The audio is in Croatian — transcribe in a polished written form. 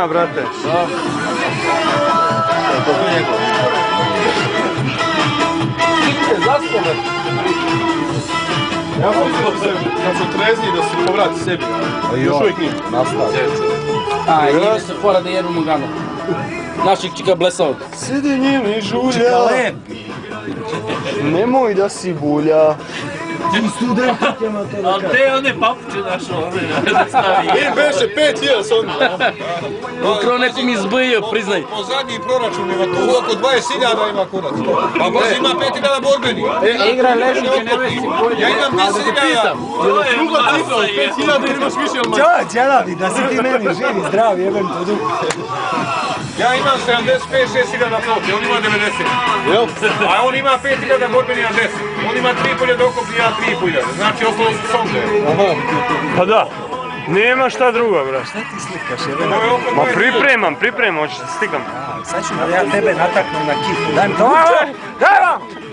Ima, brate. Da. Zaspome. Ja sam kad su trezni da se povrati sebi. Još uvijek nije. A, njime se fora da jedu mugano. Naših čika blesao. Sidi njimi žulja. Nemoj da si bulja. Ali te one papuče našo, da stavi. Beše 5.000 s onda. Ukro nekom izbio, priznaj. Po zadnjim proračunima tu oko 20.000 ima kurac. Pa baš ima 5.000 borbeni. Igra ležike, nemoj si bolje. Ja imam 10.000. Druga cifra, 5.000 imaš više od mene. Đelavi, da si ti meni živi, zdrav, jebem to duh. Ja imam 75-6.000 floti, on ima 90. A on ima 5.000 borbeni na 10. On ima 3.000 dokopni, ja 3.000. Znači ostalo su sonde. Pa da. Nema šta drugo, bro. Šta ti slikaš, jebem? Ma pripremam, hoćeš da slikam. Sad ću da ja tebe nataknem na kifu. Daj mi to. Daj vam!